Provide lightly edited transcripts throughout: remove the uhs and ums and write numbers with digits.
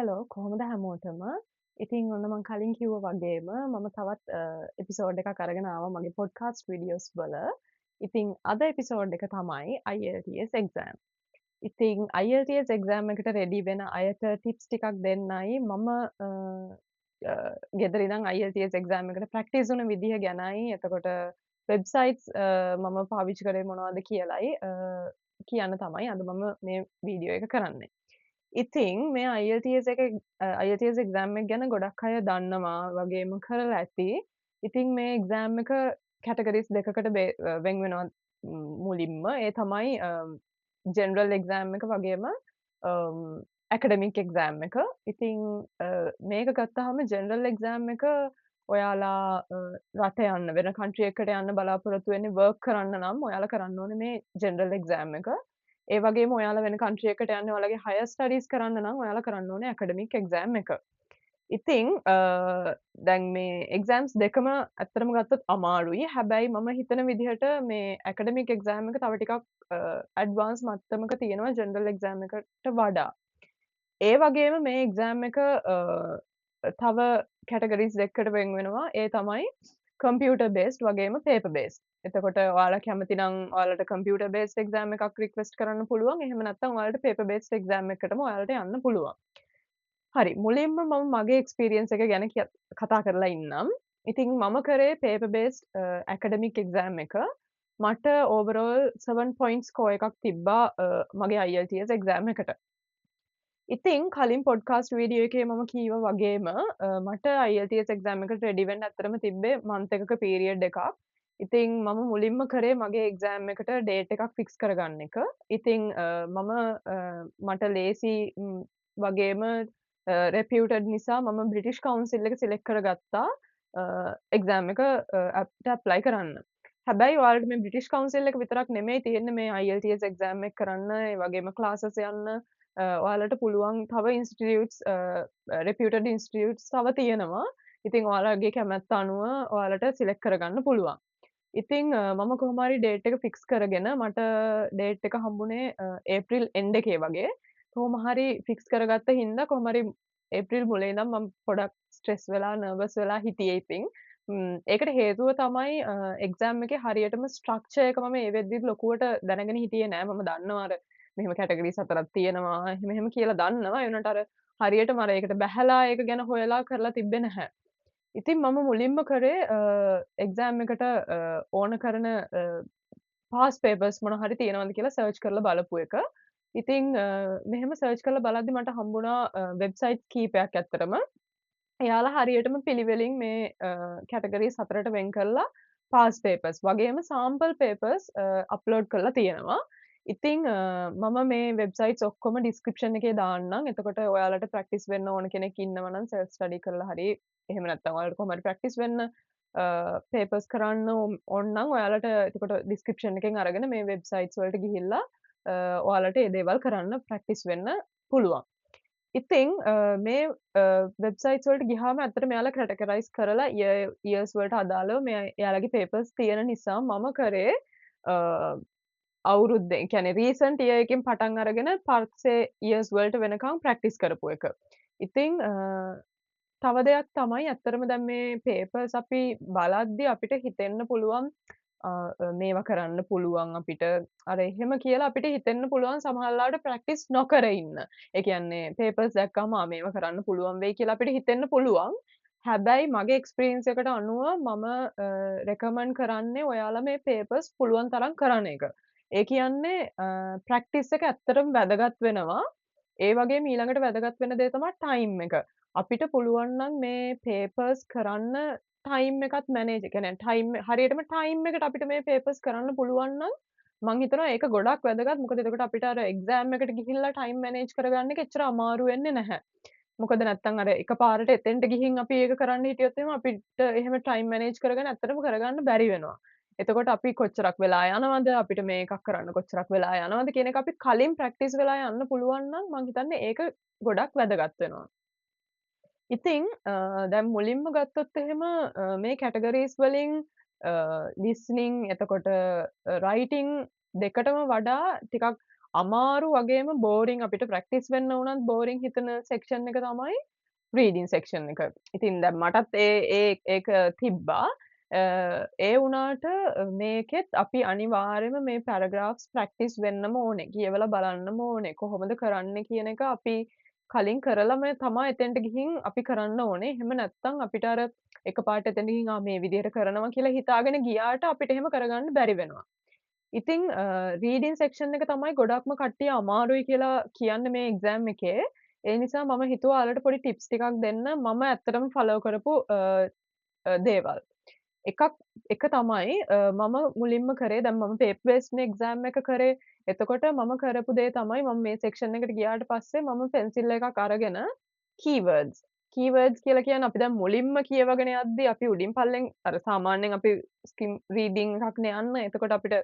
Hello කොහොමද හැමෝටම ඉතින් ඔන්න මං කලින් කිව්ව වගේම මම තවත් එපිසෝඩ් එකක් අරගෙන ආවා මගේ පොඩ්කාස්ට් වීඩියෝස් වල. ඉතින් අද එපිසෝඩ් එක තමයි IELTS එක්සෑම්. ඉතින් IELTS එක්සෑම් එකට රෙඩි වෙන අයට ටිප්ස් ටිකක් දෙන්නයි මම ගෙදර ඉඳන් IELTS එක්සෑම් එකට ප්‍රැක්ටිස් වුණ විදිහ ගැනයි එතකොට වෙබ්සයිට්ස් මම පාවිච්චි කරේ මොනවද කියලයි කියන්න තමයි අද මම මේ වීඩියෝ එක කරන්නේ. ඉතින් මේ IELTS එක IELTS එක්සෑම් එක ගැන ගොඩක් අය දන්නවා වගේම කරලා ඇති. ඉතින් මේ එක්සෑම් එක කැටගරිස් දෙකකට වෙන් වෙනවා මුලින්ම. ඒ තමයි ජෙනරල් එක්සෑම් එක වගේම ඇකඩමික් එක්සෑම් එක. ඉතින් මේක ගත්තාම ජෙනරල් එක්සෑම් එක ඔයාලා රට යන්න වෙන කන්ට්‍රි එකකට යන්න බලාපොරොත්තු වෙන්නේ වර්ක් කරන්න නම් ඔයාලා කරන්න ඕනේ මේ ජෙනරල් එක්සෑම් එක. ඒ වගේම ඔයාලා වෙන කන්ට්‍රි එකකට යන්නේ ඔයාලගේ හයර් ස්ටඩීස් කරන්න නම් ඔයාලා කරන්න ඕනේ ඇකඩමික් එක්සෑම් එක. ඉතින් දැන් මේ එක්සෑම්ස් දෙකම ඇත්තටම ගත්තොත් අමාරුයි. හැබැයි මම හිතන විදිහට මේ ඇකඩමික් එක්සෑම් එක තව ටිකක් ඇඩ්වාන්ස් මට්ටමක තියෙනවා ජෙනරල් එක්සෑම් එකට වඩා. ඒ වගේම මේ එක්සෑම් එක තව කැටගරිස් දෙකකට වෙන් වෙනවා. ඒ තමයි කම්පියුටර් බේස්ඩ් වගේම පේපර් බේස්ඩ්. එතකොට ඔයාලා කැමති නම් ඔයාලට කම්පියුටර් බේස්ඩ් එක්සෑම් එකක් රික්වෙස්ට් කරන්න පුළුවන්. එහෙම නැත්නම් ඔයාලට පේපර් බේස්ඩ් එක්සෑම් එකකටම ඔයාලට යන්න පුළුවන්. හරි. මුලින්ම මම මගේ එක්ස්පීරියන්ස් එක ගැන කතා කරලා ඉන්නම්. ඉතින් මම කරේ පේපර් බේස්ඩ් ඇකඩමික් එක්සෑම් එක. මට ඕවරෝල් 7 පොයින්ට් ස්කෝර් එකක් තිබ්බා මගේ IELTS එක්සෑම් එකට. ඉතින් කලින් පොඩ්කාස්ට් වීඩියෝ එකේ මම කීවා වගේම මට IELTS එක්සෑම් එකට රෙඩි වෙන්න ඇත්තටම තිබ්බේ මන්ත් එකක පීරියඩ් එකක්. ඉතින් මම මුලින්ම කරේ මගේ එක්සෑම් එකට ඩේට් එකක් ෆික්ස් කරගන්න එක. ඉතින් මට ලේසි වගේම රෙපියුටඩ් නිසා මම බ්‍රිටිෂ් කවුන්සිල් එක සිලෙක්ට් කරගත්තා එක්සෑම් එක ඇප්ලයි කරන්න. හැබැයි ඔයාලට මේ බ්‍රිටිෂ් කවුන්සිල් එක විතරක් නෙමෙයි තියෙන්නේ මේ IELTS එක්සෑම් එක කරන්න. ඒ වගේම ක්ලාසස් යන්න ඔයාලට පුළුවන් තව ඉන්ස්ටිටියුට්ස් රෙපියුටඩ් ඉන්ස්ටිටියුට්ස් තව තියෙනවා. ඉතින් ඔයාලගේ කැමැත්ත අනුව ඔයාලට සිලෙක්ට් කරගන්න පුළුවන්. ඉතින් මම කොහොම හරි ඩේට් එක ෆික්ස් කරගෙන මට ඩේට් එක හම්බුනේ ඒප්‍රිල් එන්ඩ් එකේ වගේ. කොහොම හරි ෆික්ස් කරගත්ත හින්දා කොහොම හරි ඒප්‍රිල් මුල ඉඳන් මම පොඩක් ස්ට්‍රෙස් වෙලා නර්වස් වෙලා හිටියේ ඉතින්. ඒකට හේතුව තමයි එක්සෑම් එකේ හරියටම ස්ට්‍රක්චර් එක මම ඒ වෙද්දිත් ලොකුවට දැනගෙන හිටියේ නෑ. මම දන්නවා අර මෙහෙම කැටගරිස් 4ක් තියෙනවා. එහෙම කියලා දන්නවා. ඒ වුණාට අර හරියටම අර ඒකට බැහැලා ඒක ගැන හොයලා කරලා තිබ්බේ නැහැ. ඉතින් මම මුලින්ම කරේ එක්සෑම් එකට ඕන කරන පාස් පේපර්ස් මොන හරි තියෙනවද කියලා සර්ච් කරලා බලපු එක. ඉතින් මෙහෙම සර්ච් කරලා බලද්දි මට හම්බුණා වෙබ්සයිට්ස් කීපයක් ඇත්තටම. එයාලා හරියටම පිළිවෙලින් මේ කැටගරිස් 4ට වෙන් කරලා පාස් පේපර්ස් වගේම සාම්පල් පේපර්ස් අප්ලෝඩ් කරලා තියෙනවා. ඉතින් මම මේ වෙබ්සයිට්ස් ඔක්කොම ඩිස්ක්‍රිප්ෂන් එකේ දාන්නම්. එතකොට ඔයාලට ප්‍රැක්ටිස් වෙන්න ඕන කෙනෙක් ඉන්නවා නම් සෙල්ෆ් ස්ටඩි කරලා හරි එහෙම නැත්නම් ඔයාලට කොහොම හරි ප්‍රැක්ටිස් වෙන්න පේපර්ස් කරන්න ඕන නම් ඔයාලට එතකොට ඩිස්ක්‍රිප්ෂන් එකෙන් අරගෙන මේ වෙබ්සයිට්ස් වලට ගිහිල්ලා ඔයාලට ඒ දේවල් කරන්න ප්‍රැක්ටිස් වෙන්න පුළුවන්. ඉතින් මේ වෙබ්සයිට්ස් වලට ගිහාම ඇත්තටම එයාලා කැටගරයිස් කරලා ඉයර්ස් වලට අදාළව මේ එයාලගේ පේපර්ස් තියෙන නිසා මම කරේ අවුරුද්දෙන් ඒ කියන්නේ රීසන්ට් ඉයර් එකෙන් පටන් අරගෙන පස්සේ ඉයර්ස් වලට වෙනකම් ප්‍රැක්ටිස් කරපු එක. ඉතින් තව දෙයක් තමයි ඇත්තටම දැන් මේ පේපර්ස් අපි බලද්දි අපිට හිතෙන්න පුළුවන් මේවා කරන්න පුළුවන් අපිට අර එහෙම කියලා අපිට හිතෙන්න පුළුවන් සමහර ලාවට ප්‍රැක්ටිස් නොකර ඉන්න. ඒ කියන්නේ පේපර්ස් දැක්කම මේවා කරන්න පුළුවන් වෙයි කියලා අපිට හිතෙන්න පුළුවන්. හැබැයි මගේ එක්ස්පීරියන්ස් එකට අනුව මම රෙකමන්ඩ් කරන්නේ ඔයාලා මේ පේපර්ස් පුළුවන් තරම් කරන එක. ඒ කියන්නේ ප්‍රැක්ටිස් එක ඇත්තටම වැදගත් වෙනවා. ඒ වගේම ඊළඟට වැදගත් වෙන දේ තමයි ටයිම් එක. අපිට පුළුවන් නම් මේ පේපර්ස් කරන්න ටයිම් එකත් මැනේජ් ඒ කියන්නේ හරියටම ටයිම් එකට අපිට මේ පේපර්ස් කරන්න පුළුවන් නම් මං හිතනවා ඒක ගොඩක් වැදගත්. මොකද එතකොට අපිට අර එක්සෑම් එකට ගිහිල්ලා ටයිම් මැනේජ් කරගන්න එක එච්චර අමාරු වෙන්නේ නැහැ. මොකද නැත්තම් අර එකපාරට එතෙන්ට ගිහින් අපි ඒක කරන්න හිටියොත් එහෙම අපිට එහෙම ටයිම් මැනේජ් කරගෙන ඇත්තටම කරගන්න බැරි වෙනවා. එතකොට අපි කොච්චරක් වෙලා යනවද අපිට මේකක් කරන්න කොච්චරක් වෙලා යනවද කියන එක අපි කලින් ප්‍රැක්ටිස් වෙලා යන්න පුළුවන් නම් මං හිතන්නේ ඒක ගොඩක් වැදගත් වෙනවා. ඉතින් දැන් මුලින්ම ගත්තොත් එහෙම මේ කැටගරීස් වලින් ලිස්නින් එතකොට රයිටිං දෙකටම වඩා ටිකක් අමාරු වගේම බෝරිං අපිට ප්‍රැක්ටිස් වෙන්න උනත් බෝරිං හිතන සෙක්ෂන් එක තමයි රීඩින් සෙක්ෂන් එක. ඉතින් දැන් මටත් ඒක තිබ්බා. ඒ වුණාට මේකෙත් අපි අනිවාර්යයෙන්ම මේ පැරග්‍රාෆ්ස් ප්‍රැක්ටිස් වෙන්නම ඕනේ. කියවලා බලන්නම ඕනේ. කොහොමද කරන්නේ කියන එක අපි කලින් කරලම තමයි එතෙන්ට ගිහින් අපි කරන්න ඕනේ. එහෙම නැත්නම් අපිට අර එකපාරට එතෙන්ට ගිහින් මේ විදිහට කරනවා කියලා හිතාගෙන ගියාට අපිට එහෙම කරගන්න බැරි වෙනවා. ඉතින් රීඩින් සෙක්ෂන් එක තමයි ගොඩක්ම කට්ටිය අමාරුයි කියලා කියන්නේ මේ එක්සෑම් එකේ. ඒ නිසා මම හිතුවා ඔයාලට පොඩි ටිප්ස් ටිකක් දෙන්න. මම ඇත්තටම ෆලෝ කරපු දේවල්. එක තමයි මම මුලින්ම කරේ දැන් මම පේපර් බේස්ඩ් එක්සෑම් එක කරේ. එතකොට මම කරපු දේ තමයි මම මේ සෙක්ෂන් එකට ගියාට පස්සේ මම පෙන්සිල් එකක් අරගෙන කීවර්ඩ්ස් කියලා කියන්නේ අපි දැන් මුලින්ම කියවගෙන යද්දි අපි උඩින් පල්ලෙන් අර සාමාන්‍යයෙන් අපි ස්කිම් රීඩින් එකක්නේ යන්නේ. එතකොට අපිට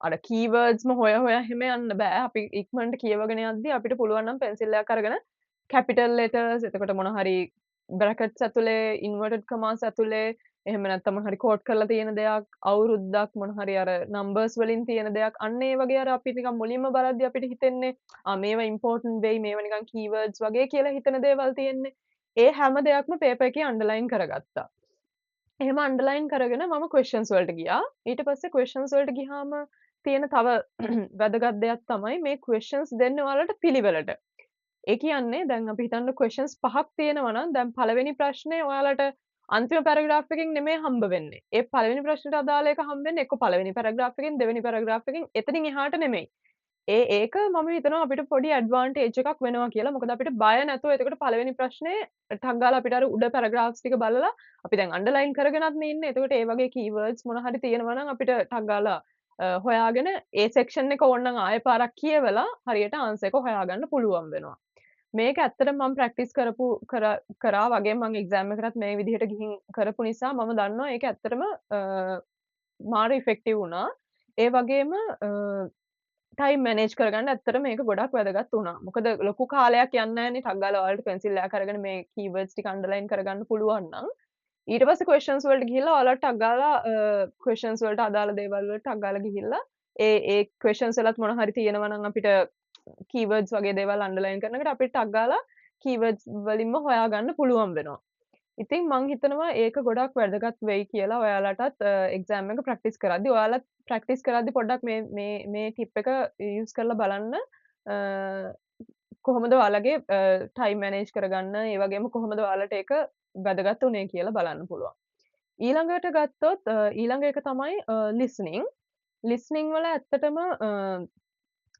අර කීවර්ඩ්ස්ම හොය එහෙම යන්න බෑ. අපි ඉක්මනට කියවගෙන යද්දි අපිට පුළුවන් නම් පෙන්සිල් එකක් අරගෙන කැපිටල් ලෙටර්ස් එතකොට මොන හරි බ්‍රැකට්ස් ඇතුලේ ඉන්වර්ටඩ් කමාස් ඇතුලේ එහෙම නැත්නම් මොන හරි කෝඩ් කරලා තියෙන දෙයක් අවුරුද්දක් මොන හරි අර නම්බර්ස් වලින් තියෙන දෙයක් අන්න ඒ වගේ අර අපි නිකන් මුලින්ම බලද්දි අපිට හිතෙන්නේ මේවා ඉම්පෝටන්ට් වෙයි මේවා නිකන් කීවර්ඩ්ස් වගේ කියලා හිතන දේවල් තියෙන්නේ ඒ හැම දෙයක්ම පේපර් එකේ අන්ඩර්ලයින් කරගත්තා. එහෙම අන්ඩර්ලයින් කරගෙන මම ක්වෙස්චන්ස් වලට ගියා. ඊට පස්සේ ක්වෙස්චන්ස් වලට ගියාම තියෙන තව වැදගත් දෙයක් තමයි මේ ක්වෙස්චන්ස් දෙන්නේ ඔයාලට පිළිවෙලට. ඒ කියන්නේ දැන් අපි හිතන්න ක්වෙස්චන්ස් 5ක් තියෙනවා නම් දැන් පළවෙනි ප්‍රශ්නේ ඔයාලට අන්තිම පැරග්‍රාෆ් එකකින් නෙමෙයි හම්බ වෙන්නේ. ඒ පළවෙනි ප්‍රශ්නෙට අදාළ එක හම්බ වෙන්නේ එක්ක පළවෙනි පැරග්‍රාෆ් එකකින් දෙවෙනි පැරග්‍රාෆ් එකකින් එතනින් එහාට නෙමෙයි. ඒක මම හිතනවා අපිට පොඩි ඇඩ්වාන්ටේජ් එකක් වෙනවා කියලා. මොකද අපිට බය නැතුව එතකොට පළවෙනි ප්‍රශ්නේ ටක් ගාලා අපිට අර උඩ පැරග්‍රාෆ්ස් ටික බලලා අපි දැන් අන්ඩර්ලයින් කරගෙනත් නේ ඉන්නේ. එතකොට ඒ වගේ කීවර්ඩ්ස් මොන හරි තියෙනවා නම් අපිට ටක් ගාලා හොයාගෙන ඒ සෙක්ෂන් එක ඕනනම් ආයෙ පාරක් කියවලා හරියට ආන්සර් එක හොයාගන්න පුළුවන් වෙනවා. මේක ඇත්තටම මම ප්‍රැක්ටිස් කරා වගේ මම එක්සෑම් එකටත් මේ විදිහට ගිහින් කරපු නිසා මම දන්නවා ඒක ඇත්තටම මාර ඉෆෙක්ටිව් වුණා. ඒ වගේම ටයිම් මැනේජ් කරගන්න ඇත්තටම මේක ගොඩක් වැදගත් වුණා. මොකද ලොකු කාලයක් යන්නේ නැහැනේ ටක් ගාලා ඔයාලට පෙන්සිල් එකක් අරගෙන මේ කීවර්ඩ්ස් ටික අන්ඩර්ලයින් කරගන්න පුළුවන් නම් ඊට පස්සේ ක්වෙස්චන්ස් වලට ගිහිල්ලා ඔයාලට ටක් ගාලා ක්වෙස්චන්ස් වලට අදාළ දේවල් වලට ටක් ගාලා ගිහිල්ලා ඒ ක්වෙස්චන්ස් වලත් මොන හරි තියෙනවා නම් අපිට කීවර්ඩ්ස් වගේ දේවල් අන්ඩර්ලයින් කරනකොට අපිට ටක් ගාලා කීවර්ඩ්ස් වලින්ම හොයාගන්න පුළුවන් වෙනවා. ඉතින් මං හිතනවා ඒක ගොඩක් වැදගත් වෙයි කියලා ඔයාලටත් එක්සෑම් එක ප්‍රැක්ටිස් කරද්දි ඔයාලත් ප්‍රැක්ටිස් කරද්දි පොඩ්ඩක් මේ ටිප් එක යූස් කරලා බලන්න කොහොමද ඔයාලගේ ටයිම් මැනේජ් කරගන්න ඒ වගේම කොහොමද ඔයාලට ඒක වැදගත් උනේ කියලා බලන්න පුළුවන්. ඊළඟට ගත්තොත් ඊළඟ එක තමයි ලිස්නින්. ලිස්නින් වල ඇත්තටම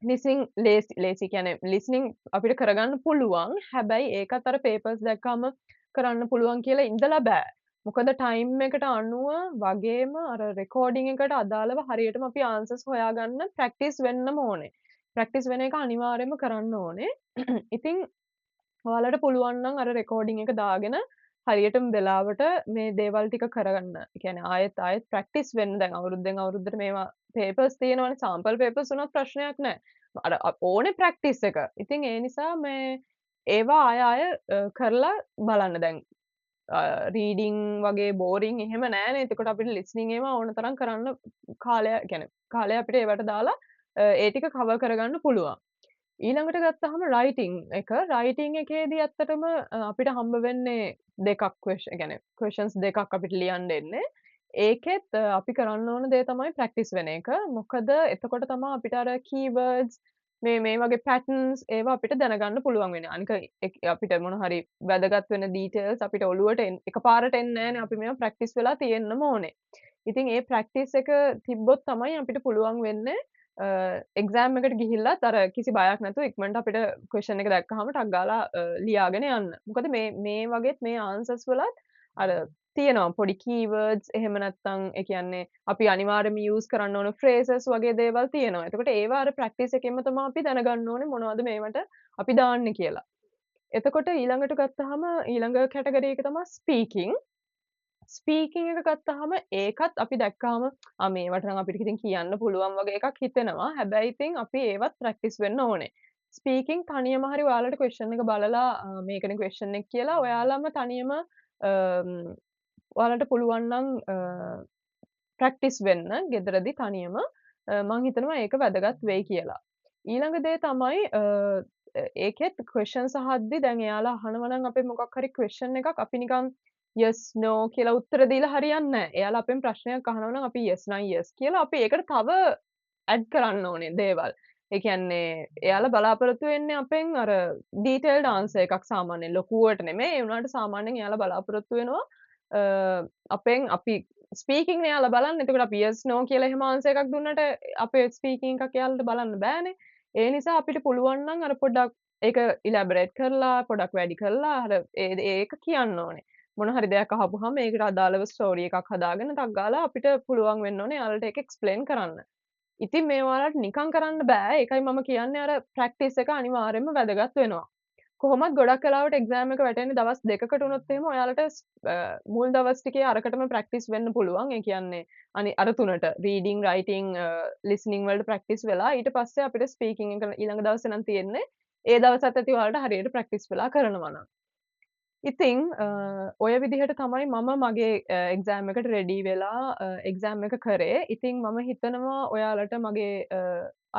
ලිස්නින් ලේසි කියන්නේ ලිස්නින් අපිට කරගන්න පුළුවන්. හැබැයි ඒකත් අර පේපර්ස් දැක්කම කරන්න පුළුවන් කියලා ඉඳලා බෑ. මොකද ටයිම් එකට අනුව වගේම අර රෙකෝඩින් එකට අදාළව හරියටම අපි ආන්සර්ස් හොයාගන්න ප්‍රැක්ටිස් වෙන්නම ඕනේ. ප්‍රැක්ටිස් වෙන එක අනිවාර්යයෙන්ම කරන්න ඕනේ. ඉතින් ඔයාලට පුළුවන් නම් අර රෙකෝඩින් එක දාගෙන හරියටම වෙලාවට මේ දේවල් ටික කරගන්න. ඒ කියන්නේ ආයෙත් ප්‍රැක්ටිස් වෙන්න දැන් අවුරුද්දෙන් අවුරුද්දට මේවා පේපර්ස් තියෙනවනේ සාම්පල් පේපර්ස් උනත් ප්‍රශ්නයක් නැහැ. අර ඕනේ ප්‍රැක්ටිස් එක. ඉතින් ඒ නිසා මේ ඒවා ආය කරලා බලන්න දැන් රීඩිං වගේ බෝරිං එහෙම නෑනේ. එතකොට අපිට ලිස්නින් ඒවා ඕන තරම් කරන්න කාලය අපිට ඒවට දාලා ඒ ටික කවර් කරගන්න පුළුවන්. ඊළඟට ගත්තහම රයිටිං එකේදී ඇත්තටම අපිට හම්බ වෙන්නේ දෙකක් ක්වෙස්චන්ස් දෙකක් අපිට ලියන්න එන්නේ. ඒකෙත් අපි කරන්න ඕන දේ තමයි ප්‍රැක්ටිස් වෙන එක. මොකද එතකොට තමයි අපිට අර කීවර්ඩ්ස් මේ වගේ පැටර්න්ස් ඒවා අපිට දැනගන්න පුළුවන් වෙන්නේ. අනික අපිට මොන හරි වැදගත් වෙන ඩීටේල්ස් අපිට ඔලුවට එකපාරට එන්නේ නැහැනේ. අපි මේවා ප්‍රැක්ටිස් වෙලා තියෙන්නම ඕනේ. ඉතින් ඒ ප්‍රැක්ටිස් එක තිබ්බොත් තමයි අපිට පුළුවන් වෙන්නේ එක්සෑම් එකට ගිහිල්ලත් අර කිසි බයක් නැතුව ඉක්මනට අපිට ක්වෙස්චන් එක දැක්කහම ටක් ගාලා ලියාගෙන යන්න. මොකද මේ වගේත් මේ ආන්සර්ස් වලත් අර තියෙනවා පොඩි කීවර්ඩ්ස් එහෙම නැත්නම් ඒ කියන්නේ අපි අනිවාර්යයෙන්ම යූස් කරන්න ඕන ෆ්‍රේසස් වගේ දේවල් තියෙනවා. එතකොට ඒවා අර ප්‍රැක්ටිස් එකෙන්ම තමයි අපි දැනගන්න ඕනේ මොනවද මේවට අපි දාන්නේ කියලා. එතකොට ඊළඟට ගත්තාම ඊළඟ කැටගරි එක තමයි ස්පීකින් එක ගත්තාම ඒකත් අපි දැක්කාම මේවට නම් අපිට ඉතින් කියන්න පුළුවන් වගේ එකක් හිතෙනවා. හැබැයි ඉතින් අපි ඒවත් ප්‍රැක්ටිස් වෙන්න ඕනේ. ස්පීකින් තනියම හරි ඔයාලට ක්වෙස්චන් එක බලලා මේකනේ ක්වෙස්චන් එක කියලා ඔයාලම තනියම ඔයාලට පුළුවන් නම් ප්‍රැක්ටිස් වෙන්න ගෙදරදී තනියම මං හිතනවා ඒක වැදගත් වෙයි කියලා. ඊළඟ දේ තමයි ඒකෙත් ක්වෙස්චන්ස් අහද්දි දැන් එයාලා අහනවා නම් අපේ මොකක් හරි ක්වෙස්චන් එකක් අපි නිකන් yes no කියලා උත්තර දීලා හරියන්නේ නැහැ. එයාලා අපෙන් ප්‍රශ්නයක් අහනවා නම් අපි yes නම් yes කියලා අපි ඒකට තව ඇඩ් කරන්න ඕනේ දේවල්. ඒ කියන්නේ එයාලා බලාපොරොත්තු වෙන්නේ අපෙන් අර ඩීටේල්ඩ් ආන්සර් එකක් සාමාන්‍යයෙන් ලොකුවට නෙමෙයි. ඒ වුණාට සාමාන්‍යයෙන් එයාලා බලාපොරොත්තු වෙනවා අපෙන් අපි ස්පීකින් එයාලා බලන්නේ. එතකොට අපි yes no කියලා එහෙම ආන්සර් එකක් දුන්නට අපේ ස්පීකින් එකක් එයාලට බලන්න බෑනේ. ඒ නිසා අපිට පුළුවන් නම් අර පොඩ්ඩක් ඒක ඉලැබරේට් කරලා පොඩක් වැඩි කරලා අර ඒක කියන්න ඕනේ. මොන හරි දෙයක් අහපුවාම ඒකට අදාළව ස්ටෝරි එකක් හදාගෙන ටක් ගාලා අපිට පුළුවන් වෙන්න ඕනේ එයාලට ඒක එක්ස්ප්ලেইন කරන්න. ඉතින් මේ ඔයාලට නිකන් කරන්න බෑ. ඒකයි මම කියන්නේ අර ප්‍රැක්ටිස් එක අනිවාර්යයෙන්ම වැදගත් වෙනවා. කොහොමත් ගොඩක් වෙලාවට එක්සෑම් එක වැටෙන්නේ දවස් 2කට වුණොත් එහෙම ඔයාලට මුල් දවස් ටිකේ අරකටම ප්‍රැක්ටිස් වෙන්න පුළුවන්. ඒ කියන්නේ අර තුනට රීඩින්, රයිටින්, ලිසනින් වලට ප්‍රැක්ටිස් වෙලා ඊට පස්සේ අපිට ස්පීකින් එක ඊළඟ දවසේ නම් තියෙන්නේ. ඒ දවසත් ඇති ඔයාලට හරියට ප්‍රැක්ටිස් වෙලා කරනවා නම්. ඉතින් ඔය විදිහට තමයි මම මගේ එක්සෑම් එකට රෙඩි වෙලා එක්සෑම් එක කරේ. ඉතින් මම හිතනවා ඔයාලට මගේ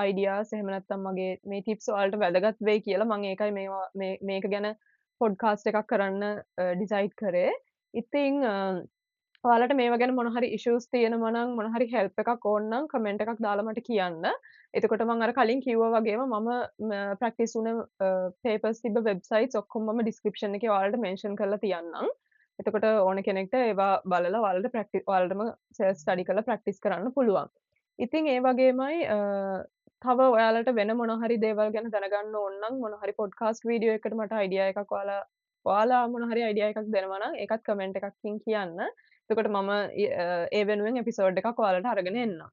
අයිඩියාස් එහෙම නැත්නම් මගේ මේ ටිප්ස් ඔයාලට වැදගත් වෙයි කියලා. මම ඒකයි මේක ගැන පොඩ්කාස්ට් එකක් කරන්න ඩිසයිඩ් කරේ. ඉතින් ඔයාලට මේවා ගැන මොන හරි ඉෂුස් තියෙනවා නම් මොන හරි හෙල්ප් එකක් ඕන නම් කමෙන්ට් එකක් දාලා මට කියන්න. එතකොට මම අර කලින් කිව්වා වගේම මම ප්‍රැක්ටිස් වුණ පේපර්ස් තිබ්බ වෙබ්සයිට්ස් ඔක්කොම මම ඩිස්ක්‍රිප්ෂන් එකේ ඔයාලට මෙන්ෂන් කරලා තියන්නම්. එතකොට ඕන කෙනෙක්ට ඒවා බලලා ඔයාලටම සෙල්ෆ් ස්ටඩි කරලා ප්‍රැක්ටිස් කරන්න පුළුවන්. ඉතින් ඒ වගේමයි තව ඔයාලට වෙන මොන හරි දේවල් ගැන දැනගන්න ඕන නම් මොන හරි පොඩ්කාස්ට් වීඩියෝ එකකට මට අයිඩියා එකක් ඔයාලා මොන හරි අයිඩියා එකක් දෙනවා නම් ඒකත් කමෙන්ට් එකකින් කියන්න. එතකොට මම ඒ වෙනුවෙන් එපිසෝඩ් එකක් ඔයාලට අරගෙන එන්නම්.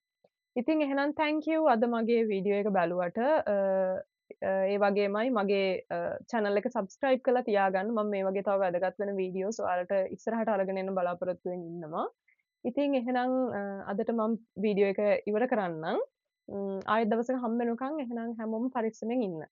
ඉතින් එහෙනම් thank you අද මගේ වීඩියෝ එක බැලුවට. ඒ වගේමයි මගේ channel එක subscribe කරලා තියාගන්න. මම මේ වගේ තව වැදගත් වෙන වීඩියෝස් ඔයාලට ඉස්සරහට අරගෙන එන්න බලාපොරොත්තු වෙමින් ඉන්නවා. ඉතින් එහෙනම් අදට මම වීඩියෝ එක ඉවර කරන්නම්. ආයෙත් දවසක හම්බ වෙනකන් එහෙනම් හැමෝම පරිස්සමෙන් ඉන්න.